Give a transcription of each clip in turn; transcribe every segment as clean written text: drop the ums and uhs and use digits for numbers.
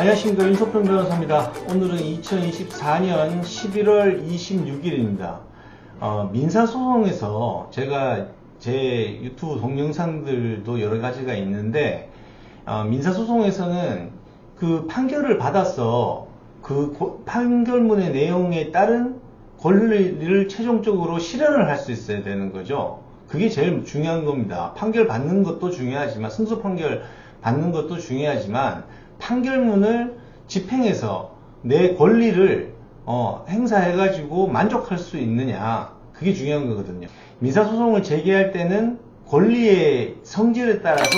안녕하십니까, 윤석평 변호사입니다. 오늘은 2024년 11월 26일입니다. 민사소송에서 제가 제 유튜브 동영상들도 여러 가지가 있는데, 민사소송에서는 그 판결을 받아서 그 판결문의 내용에 따른 권리를 최종적으로 실현을 할 수 있어야 되는 거죠. 그게 제일 중요한 겁니다. 판결 받는 것도 중요하지만, 승소 판결 받는 것도 중요하지만, 판결문을 집행해서 내 권리를 행사해가지고 만족할 수 있느냐, 그게 중요한 거거든요. 민사소송을 제기할 때는 권리의 성질에 따라서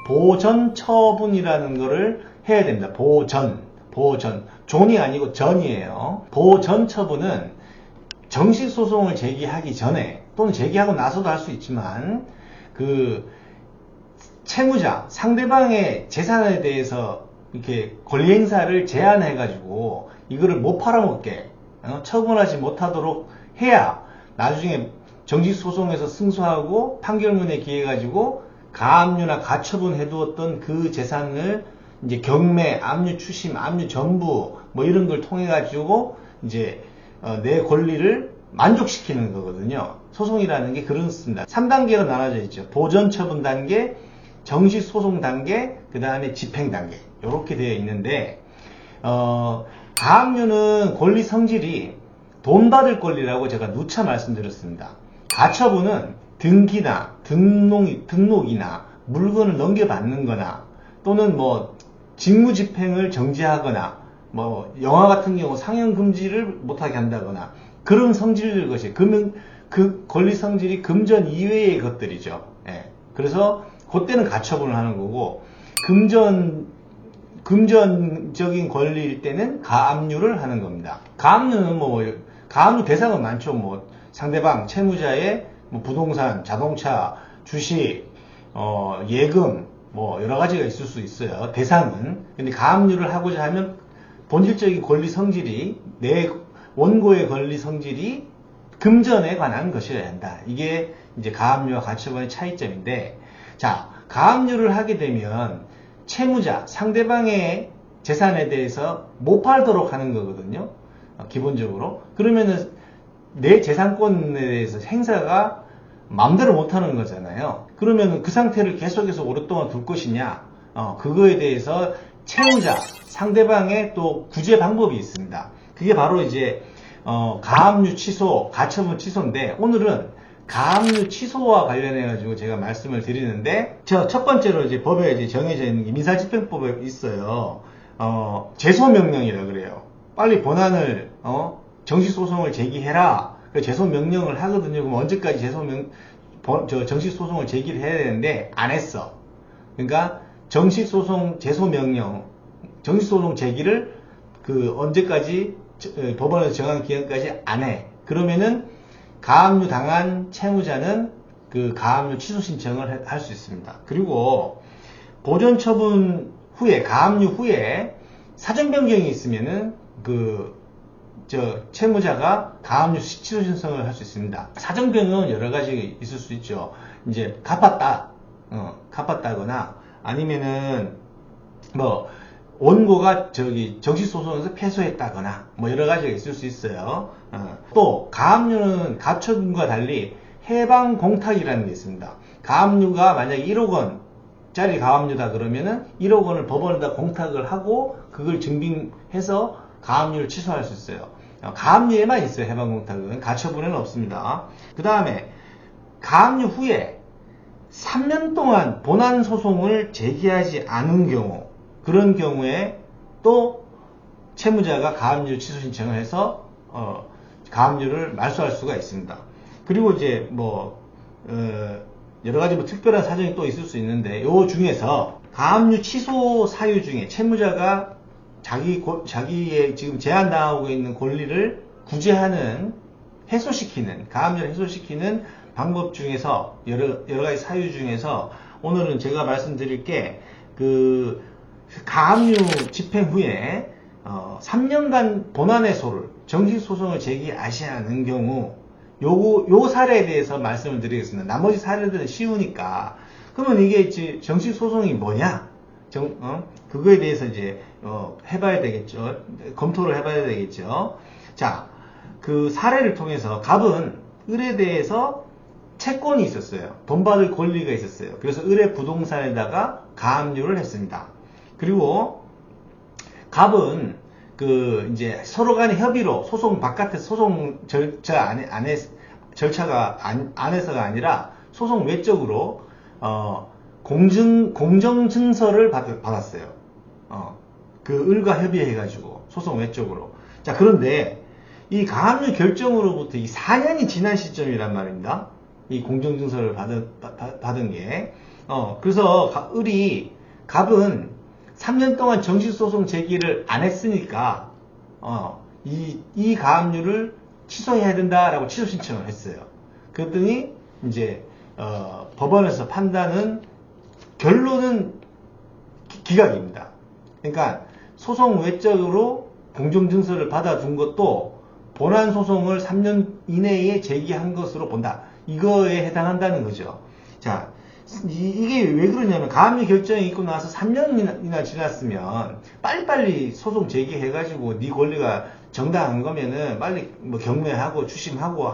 보전 처분이라는 거를 해야 됩니다. 보전. 존이 아니고 전이에요. 보전 처분은 정식 소송을 제기하기 전에 또는 제기하고 나서도 할 수 있지만, 그 채무자, 상대방의 재산에 대해서 이렇게 권리 행사를 제한해가지고 이거를 못 팔아먹게 처분하지 못하도록 해야 나중에 정식 소송에서 승소하고 판결문에 기해 가지고 가압류나 가처분 해두었던 그 재산을 이제 경매, 압류 추심, 압류 전부 뭐 이런 걸 통해 가지고 이제 내 권리를 만족시키는 거거든요. 소송이라는 게 그렇습니다. 3단계로 나눠져 있죠. 보전 처분 단계, 정식 소송 단계, 그 다음에 집행 단계, 이렇게 되어 있는데, 가압류는 권리 성질이 돈 받을 권리라고 제가 누차 말씀드렸습니다. 가처분은 등기나 등록이나 물건을 넘겨받는 거나 또는 뭐 직무 집행을 정지하거나 뭐 영화 같은 경우 상영 금지를 못하게 한다거나 그런 성질일 것이에요. 그러면 그 권리 성질이 금전 이외의 것들이죠. 예. 그래서 그때는 가처분을 하는 거고, 금전적인 권리일 때는 가압류를 하는 겁니다. 가압류는 가압류 대상은 많죠. 뭐 상대방 채무자의 뭐 부동산, 자동차, 주식, 예금, 뭐 여러 가지가 있을 수 있어요. 대상은. 근데 가압류를 하고자 하면 본질적인 권리 성질이, 내 원고의 권리 성질이 금전에 관한 것이어야 한다. 이게 이제 가압류와 가처분의 차이점인데, 자, 가압류를 하게 되면 채무자, 상대방의 재산에 대해서 못 팔도록 하는 거거든요. 기본적으로. 그러면은 내 재산권에 대해서 행사가 마음대로 못 하는 거잖아요. 그러면은 그 상태를 계속해서 오랫동안 둘 것이냐, 그거에 대해서 채무자, 상대방의 또 구제 방법이 있습니다. 그게 바로 이제 가압류 취소, 가처분 취소인데, 오늘은 가압류 취소와 관련해 가지고 제가 말씀을 드리는데, 첫 번째로 이제 법에 이제 정해져 있는 게 민사집행법에 있어요. 제소명령이라 그래요. 빨리 본안을 정식 소송을 제기해라. 그 제소명령을 하거든요. 그럼 언제까지 정식 소송을 제기를 해야 되는데 안 했어. 그러니까 정식 소송 제소명령, 정식 소송 제기를 그 언제까지 법원에서 정한 기간까지 안 해. 그러면은 가압류 당한 채무자는 그 가압류 취소 신청을 할 수 있습니다. 그리고 보전 처분 후에, 가압류 후에 사전 변경이 있으면은 채무자가 가압류 취소 신청을 할 수 있습니다. 사전 변경은 여러 가지 있을 수 있죠. 이제 갚았다거나 아니면은 뭐 원고가 정식 소송에서 패소했다거나 뭐 여러 가지가 있을 수 있어요. 또 가압류는 가처분과 달리 해방 공탁이라는 게 있습니다. 가압류가 만약에 1억 원짜리 가압류다 그러면은 1억 원을 법원에다 공탁을 하고 그걸 증빙해서 가압류를 취소할 수 있어요. 가압류에만 있어요. 해방 공탁은. 가처분에는 없습니다. 그 다음에 가압류 후에 3년 동안 본안 소송을 제기하지 않은 경우, 그런 경우에 또 채무자가 가압류 취소 신청을 해서 가압류를 말소할 수가 있습니다. 그리고 이제 여러 가지 특별한 사정이 또 있을 수 있는데, 요 중에서 가압류 취소 사유 중에 채무자가 자기의 지금 제한당하고 있는 권리를 구제하는, 가압류를 해소시키는 방법 중에서 여러 가지 사유 중에서 오늘은 제가 말씀드릴 게 가압류 집행 후에 3년간 본안해소를, 정식 소송을 제기하지 않은 경우, 요 사례에 대해서 말씀을 드리겠습니다. 나머지 사례들은 쉬우니까. 그러면 이게 정식 소송이 뭐냐? 그거에 대해서 이제 해봐야 되겠죠. 검토를 해봐야 되겠죠. 자, 그 사례를 통해서 갑은 을에 대해서 채권이 있었어요. 돈 받을 권리가 있었어요. 그래서 을의 부동산에다가 가압류를 했습니다. 그리고 갑은 그 이제 서로 간의 협의로 소송 바깥에 소송 절차 절차가 안에서가 아니라 소송 외적으로 공정 증서를 받았어요. 그 을과 협의해가지고 소송 외적으로. 자, 그런데 이 가압류 결정으로부터 이 4년이 지난 시점이란 말입니다. 이 공정 증서를 받은 게. 그래서 갑은 3년 동안 정식 소송 제기를 안 했으니까 이 가압류를 취소해야 된다라고 취소 신청을 했어요. 그랬더니 이제 법원에서 판단은 결론은 기각입니다. 그러니까 소송 외적으로 공정증서를 받아둔 것도 본안 소송을 3년 이내에 제기한 것으로 본다. 이거에 해당한다는 거죠. 자, 이게 왜 그러냐면 가압류 결정이 있고 나서 3년이나 지났으면 빨리빨리 소송 제기해가지고 네 권리가 정당한 거면은 빨리 뭐 경매하고 추심하고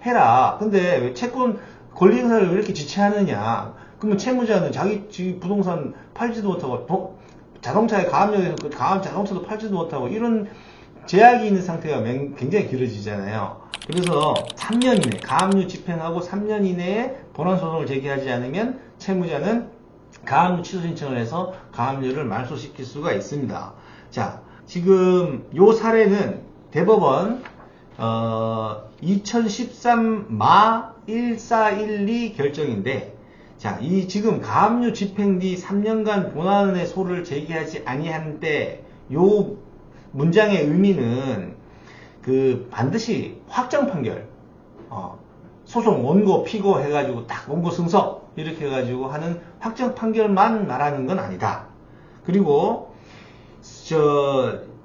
해라. 근데 왜 채권 권리 행사를 왜 이렇게 지체하느냐? 그러면 채무자는 자기 부동산 팔지도 못하고 자동차에 가압류에서 그 가압 자동차도 팔지도 못하고 이런 제약이 있는 상태가 굉장히 길어지잖아요. 그래서 3년 이내 가압류 집행하고 3년 이내에 본안 소송을 제기하지 않으면 채무자는 가압류 취소 신청을 해서 가압류를 말소시킬 수가 있습니다. 자, 지금 요 사례는 대법원 2013 마 1412 결정인데, 자, 이 지금 가압류 집행 뒤 3년간 본안의 소를 제기하지 아니한 때 요 문장의 의미는 그 반드시 확정 판결, 소송 원고 피고 해가지고 딱 원고 승소 이렇게 해가지고 하는 확정 판결만 말하는 건 아니다. 그리고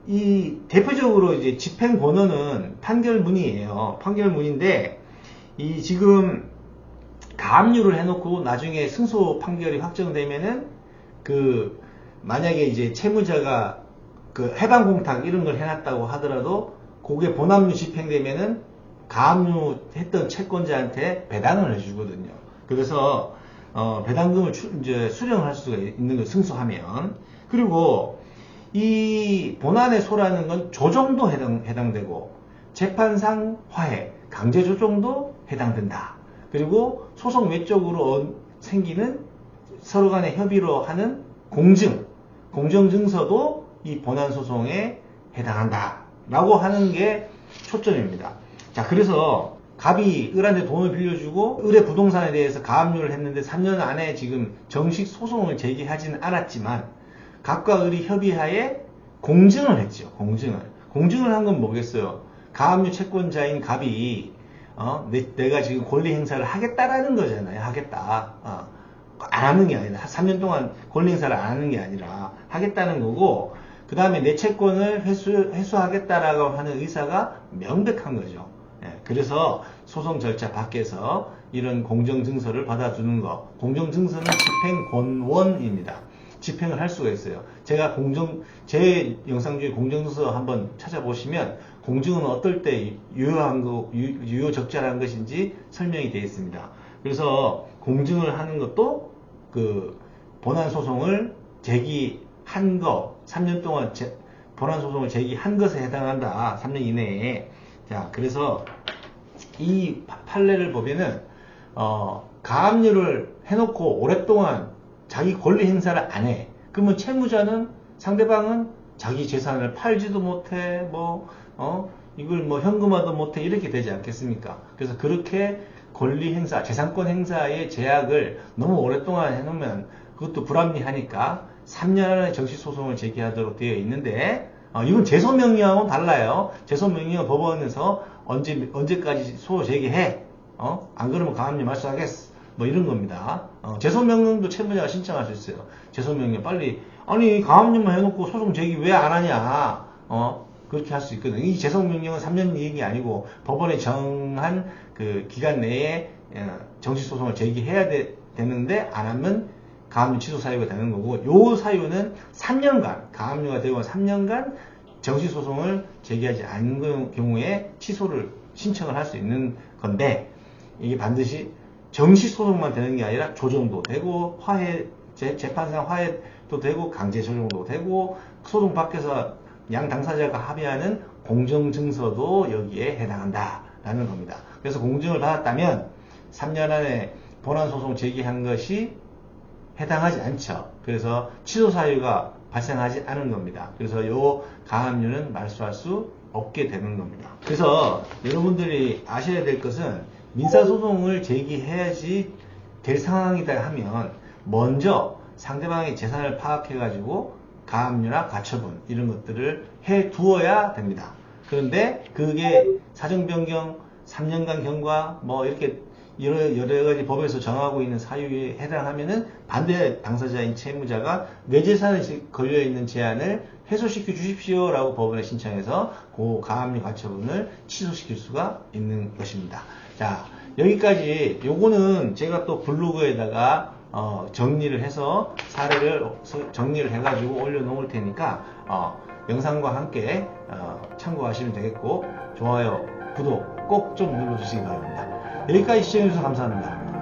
이 대표적으로 이제 집행 번호는 판결문이에요. 판결문인데 이 지금 가압류를 해놓고 나중에 승소 판결이 확정되면은 그 만약에 이제 채무자가 그 해방 공탁 이런 걸 해놨다고 하더라도 그게 본압류 집행되면은 가압류 했던 채권자한테 배당을 해주거든요. 그래서 배당금을 이제 수령할 수가 있는 거 승소하면. 그리고 이 본안의 소라는 건 조정도 해당되고 재판상 화해, 강제 조정도 해당된다. 그리고 소송 외적으로 생기는 서로 간의 협의로 하는 공정 증서도 이 본안 소송에 해당한다 라고 하는 게 초점입니다. 자, 그래서 갑이 을한테 돈을 빌려주고 을의 부동산에 대해서 가압류를 했는데 3년 안에 지금 정식 소송을 제기하지는 않았지만 갑과 을이 협의하에 공증을 했죠. 공증을 한 건 뭐겠어요? 가압류 채권자인 갑이 내가 지금 권리 행사를 하겠다라는 거잖아요. 하겠다. 안 하는 게 아니라 3년 동안 권리 행사를 안 하는 게 아니라 하겠다는 거고, 그 다음에 내 채권을 회수하겠다라고 하는 의사가 명백한 거죠. 그래서 소송 절차 밖에서 이런 공정증서를 받아주는 거. 공정증서는 집행권원입니다. 집행을 할 수가 있어요. 제가 제 영상 중에 공정증서 한번 찾아보시면 공증은 어떨 때 유효적절한 것인지 설명이 되어 있습니다. 그래서 공증을 하는 것도 그 본안 소송을 제기한 거, 3년 동안 본안 소송을 제기한 것에 해당한다. 3년 이내에. 자, 그래서 이 판례를 보면은 가압류를 해놓고 오랫동안 자기 권리 행사를 안 해. 그러면 채무자는, 상대방은 자기 재산을 팔지도 못해, 이걸 현금화도 못해, 이렇게 되지 않겠습니까? 그래서 그렇게 권리 행사, 재산권 행사의 제약을 너무 오랫동안 해놓으면 그것도 불합리하니까 3년 안에 정식 소송을 제기하도록 되어 있는데, 이건 제소명령하고는 달라요. 제소명령은 법원에서 언제까지 소 제기해. 안 그러면 가압류 말소하겠어. 이런 겁니다. 제소명령도 채무자가 신청할 수 있어요. 제소명령 빨리, 아니 가압류만 해놓고 소송 제기 왜 안 하냐. 그렇게 할 수 있거든요. 이 제소명령은 3년 얘기 아니고 법원에 정한 그 기간 내에 정식 소송을 제기해야 되는데 안 하면 가압류 취소 사유가 되는 거고, 요 사유는 3년간, 가압류가 되고 3년간 정식소송을 제기하지 않은 경우에 취소를 신청을 할 수 있는 건데, 이게 반드시 정식소송만 되는 게 아니라 조정도 되고, 재판상 화해도 되고, 강제조정도 되고, 소송 밖에서 양 당사자가 합의하는 공정증서도 여기에 해당한다라는 겁니다. 그래서 공증을 받았다면 3년 안에 본안소송 제기한 것이 해당하지 않죠. 그래서 취소 사유가 발생하지 않은 겁니다. 그래서 요 가압류는 말소할 수 없게 되는 겁니다. 그래서 여러분들이 아셔야 될 것은 민사소송을 제기해야지 될 상황이다 하면 먼저 상대방의 재산을 파악해가지고 가압류나 가처분 이런 것들을 해 두어야 됩니다. 그런데 그게 사정변경, 3년간 경과 뭐 이렇게 여러 가지 법에서 정하고 있는 사유에 해당하면은 반대 당사자인 채무자가 내 재산에 걸려있는 제한을 해소시켜 주십시오라고 법원에 신청해서 그 가압류 가처분을 취소시킬 수가 있는 것입니다. 자, 여기까지 요거는 제가 또 블로그에다가 정리를 해서 사례를 정리를 해가지고 올려놓을 테니까 영상과 함께 참고하시면 되겠고, 좋아요, 구독 꼭 좀 눌러주시기 바랍니다. 여기까지 시청해주셔서 감사합니다.